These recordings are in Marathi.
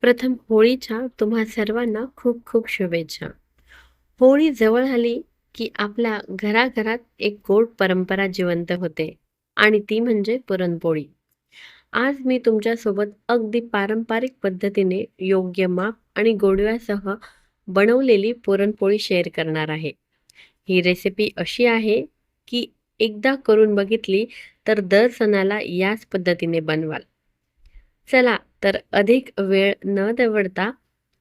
प्रथम होळीच्या तुम्हा सर्वांना खूप खूप शुभेच्छा. होळी जवळ आली की आपल्या घराघरात एक गोड परंपरा जिवंत होते आणि ती म्हणजे पुरणपोळी. आज मी तुमच्यासोबत अगदी पारंपरिक पद्धतीने योग्य माप आणि गोडव्यासह बनवलेली पुरणपोळी शेअर करणार आहे. ही रेसिपी अशी आहे की एकदा करून बघितली तर दर सणाला याच पद्धतीने बनवाल. चला तर अधिक वेळ न दवडता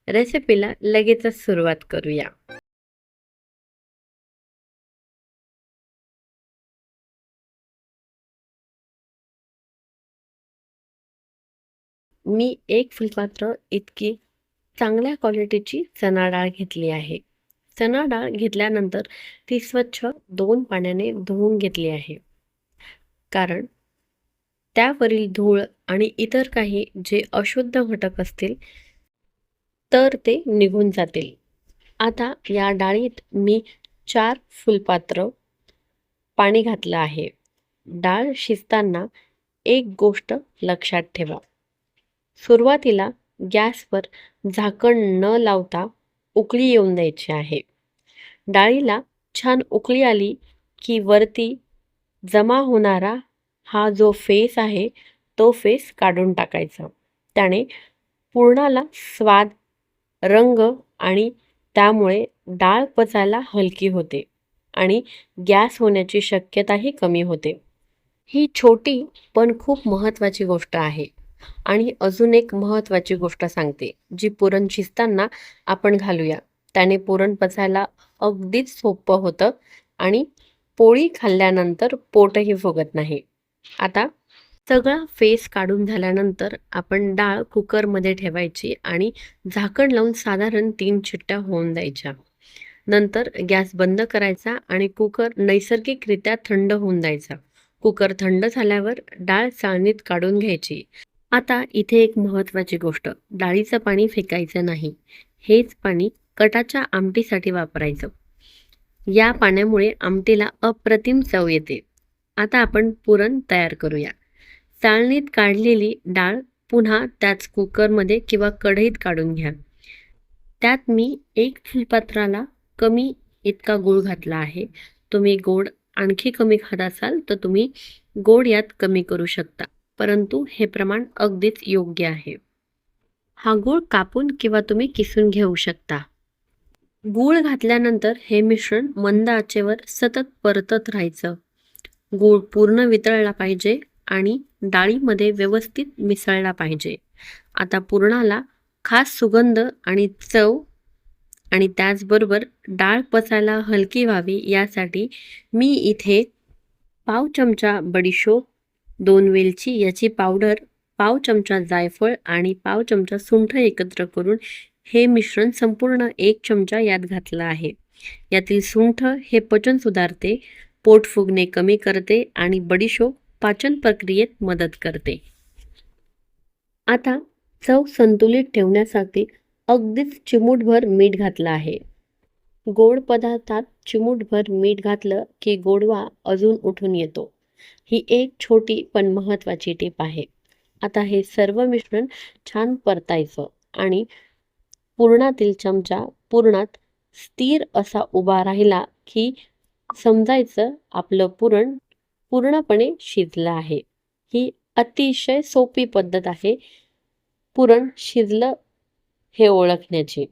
रेसिपीला लगेचच सुरुवात करूया. मी एक फुलपात्र इतकी चांगल्या क्वालिटीची चणा डाळ घेतली आहे. चणा डाळ घेतल्यानंतर ती स्वच्छ 2 पाण्याने धुवून घेतली आहे. कारण त्यावरील धूळ आणि इतर काही जे अशुद्ध घटक असतील तर ते निघून जातील. आता या डाळीत मी 4 फुलपात्र पाणी घातलं आहे. डाळ शिजताना एक गोष्ट लक्षात ठेवा. सुरुवातीला गॅसवर झाकण न लावता उकळी येऊन द्यायची आहे. डाळीला छान उकळी आली की वरती जमा होणारा हा जो फेस आहे तो फेस काढून टाकायचा. त्याने पुरणाला स्वाद, रंग आणि त्यामुळे डाळ पचायला हलकी होते आणि गॅस होण्याची शक्यताही कमी होते. ही छोटी पण खूप महत्त्वाची गोष्ट आहे. आणि अजून एक महत्त्वाची गोष्ट सांगते, जी पुरण शिजताना आपण घालूया. त्याने पुरण पचायला अगदीच सोपं होतं आणि पोळी खाल्ल्यानंतर पोटही फुगत नाही. आता सगळा फेस काढून झाल्यानंतर आपण डाळ कुकरमध्ये ठेवायची आणि झाकण लावून साधारण 3 शिट्ट्या होऊन द्यायच्या. नंतर गॅस बंद करायचा आणि कुकर नैसर्गिकरित्या थंड होऊन द्यायचा. कुकर थंड झाल्यावर डाळ चाळणीत काढून घ्यायची. आता इथे एक महत्त्वाची गोष्ट, डाळीचं पाणी फेकायचं नाही. हेच पाणी कटाच्या आमटीसाठी वापरायचं. या पाण्यामुळे आमटीला अप्रतिम चव येते. आता आपण पुरण तयार करूया. चाळणीत काढलेली डाळ पुन्हा त्याच कुकरमध्ये किंवा कढईत काढून घ्या. त्यात मी 1 फुलपात्राला कमी इतका गूळ घातला आहे. तुम्ही गोड आणखी कमी खात असाल तर तुम्ही गोड यात कमी करू शकता. परंतु हे प्रमाण अगदीच योग्य आहे. हा गूळ कापून किंवा तुम्ही किसून घेऊ शकता. गूळ घातल्यानंतर हे मिश्रण मंद आचेवर सतत परतत राहायचं. गूळ पूर्ण वितळला पाहिजे आणि डाळीमध्ये व्यवस्थित मिसळला पाहिजे. आता पुरणाला खास सुगंध आणि चव आणि त्याचबरोबर डाळ पचायला हलकी व्हावी यासाठी मी इथे पाव चमचा बडीशोप, 2 वेलची याची पावडर, पाव चमचा जायफळ आणि पाव चमचा सुंठ एकत्र करून हे मिश्रण संपूर्ण 1 चमचा यात घातलं आहे. यातील सुंठ हे पचन सुधारते, पोट फुगणे कमी करते आणि बडीशोप पाचन प्रक्रियेत मदत करते. आता चव संतुलित ठेवण्यासाठी अगदीच चिमूटभर मीठ घातलं आहे. गोड पदार्थात चिमूटभर मीठ घातलं की गोडवा अजून उठून येतो. ही एक छोटी पण महत्त्वाची टीप आहे. आता हे सर्व मिश्रण छान परतायचं आणि पुरणातील चमचा पुरणात स्थिर असा उभा राहिला की समजायचं आपलं पुरण पूर्णपणे शिजलं आहे. ही अतिशय सोपी पद्धत आहे पुरण शिजलं हे ओळखण्याची.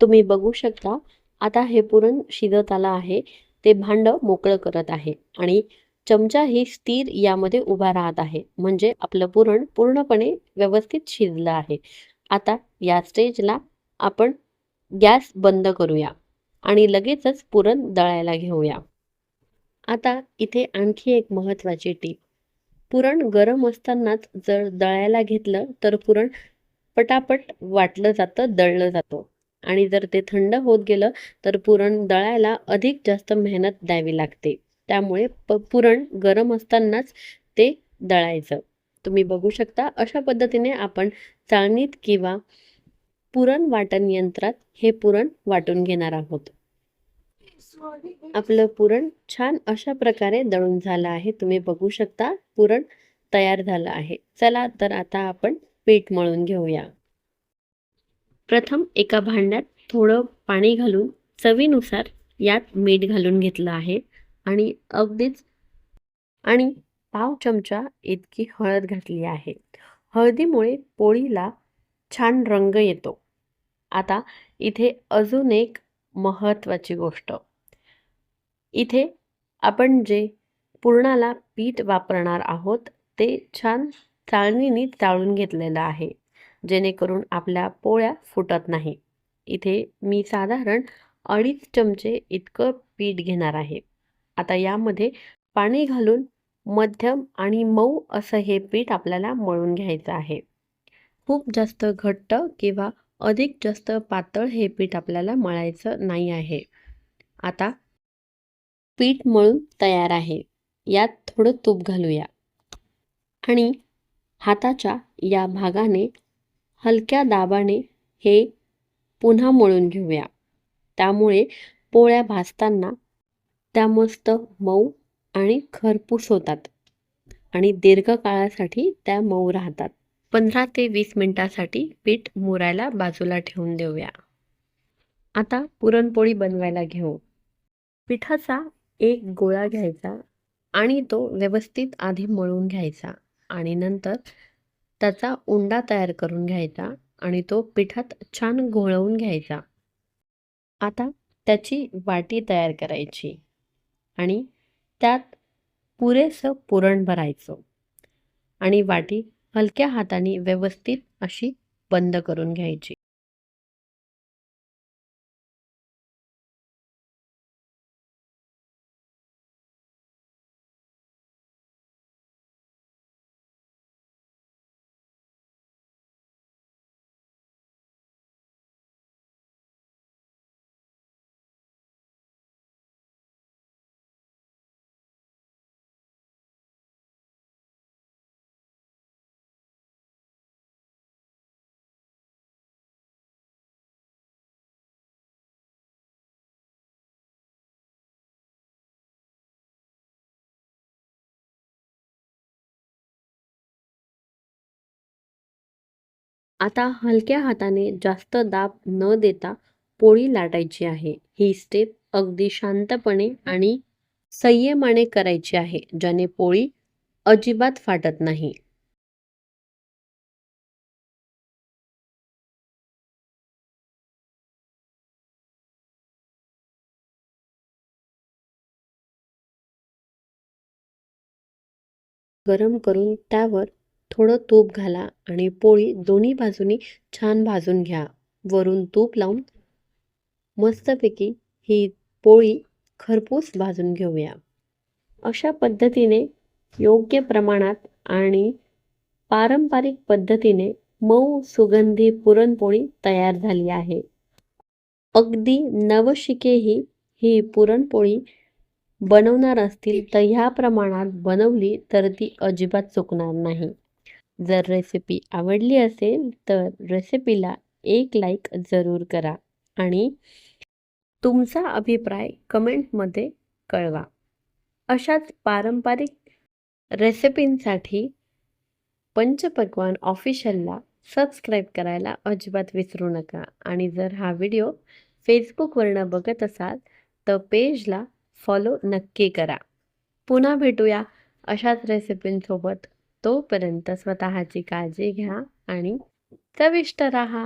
तुम्ही बघू शकता आता हे पुरण शिजत आलं आहे. ते भांडं मोकळं करत आहे आणि चमचा ही स्थिर यामध्ये उभा राहत आहे. म्हणजे आपलं पुरण पूर्णपणे व्यवस्थित शिजलं आहे. आता या स्टेजला आपण गॅस बंद करूया आणि लगेचच पुरण दळायला घेऊया. आता इथे आणखी एक महत्त्वाची टीप. पुरण गरम असतानाच जर दळायला घेतलं तर पुरण पटापट वाटलं जातं, दळलं जातं आणि जर ते थंड होत गेलं तर पुरण दळायला अधिक जास्त मेहनत द्यावी लागते. त्यामुळे पुरण गरम असतानाच ते दळायचं. तुम्ही बघू शकता अशा पद्धतीने आपण चाळणीत किंवा पुरण वाटण यंत्रात हे पुरण वाटून घेणार आहोत. आपलं पुरण छान अशा प्रकारे दळून झालं आहे. तुम्ही बघू शकता पुरण तयार झालं आहे. चला तर आता आपण पीठ मळून घेऊया. प्रथम एका भांड्यात थोडं पाणी घालून चवीनुसार यात मीठ घालून घेतलं आहे आणि अगदीच आणि पाव चमचा इतकी हळद घातली आहे. हळदीमुळे पोळीला छान रंग येतो. आता इथे अजून एक महत्त्वाची गोष्ट. इथे आपण जे पुरणाला पीठ वापरणार आहोत ते छान चाळणीने चाळून घेतलेलं आहे, जेणेकरून आपल्या पोळ्या फुटत नाही. इथे मी साधारण 2.5 चमचे इतकं पीठ घेणार आहे. आता यामध्ये पाणी घालून मध्यम आणि मऊ असं हे पीठ आपल्याला मळून घ्यायचं आहे. खूप जास्त घट्ट किंवा अधिक जास्त पातळ हे पीठ आपल्याला मळायचं नाही आहे. आता पीठ मळून तयार आहे. यात थोडं तूप घालूया आणि हाताच्या या भागाने हलक्या दाबाने हे पुन्हा मळून घेऊया. त्यामुळे पोळ्या भाजताना त्या मस्त मऊ आणि खरपूस होतात आणि दीर्घकाळासाठी त्या मऊ राहतात. 15 ते 20 मिनिटासाठी पीठ मुरायला बाजूला ठेवून देऊया. आता पुरणपोळी बनवायला घेऊ. पिठाचा एक गोळा घ्यायचा आणि तो व्यवस्थित आधी मळून घ्यायचा आणि नंतर त्याचा उंडा तयार करून घ्यायचा आणि तो पिठात छान घोळवून घ्यायचा. आता त्याची वाटी तयार करायची आणि त्यात पुरेसं पुरण भरायचं आणि वाटी हलक्या हाताने व्यवस्थित अशी बंद करून घ्यायची. आता हलक्या हाताने जास्त दाब न देता पोळी लाटायची आहे. ही स्टेप अगदी शांतपणे आणि संयमाने करायची आहे, ज्याने पोळी अजिबात फाटत नाही. गरम करून त्यावर थोडं तूप घाला आणि पोळी दोन्ही बाजूनी छान भाजून घ्या. वरून तूप लावून मस्तपैकी ही पोळी खरपूस भाजून घेऊया. अशा पद्धतीने योग्य प्रमाणात आणि पारंपरिक पद्धतीने मऊ सुगंधी पुरणपोळी तयार झाली आहे. अगदी नवशिकेही ही पुरणपोळी बनवणार असतील तर ह्या प्रमाणात बनवली तर ती अजिबात चुकणार नाही. जर रेसिपी आवडली असेल तर रेसिपीला एक लाईक जरूर करा आणि तुमचा अभिप्राय कमेंटमध्ये कळवा. अशाच पारंपरिक रेसिपींसाठी पंचपक्वान्न ऑफिशियलला सबस्क्राईब करायला अजिबात विसरू नका आणि जर हा व्हिडिओ फेसबुकवरनं बघत असाल तर पेजला फॉलो नक्की करा. पुन्हा भेटूया अशाच रेसिपींसोबत. तोपर्यंत स्वतःची काळजी घ्या आणि चविष्ट राहा.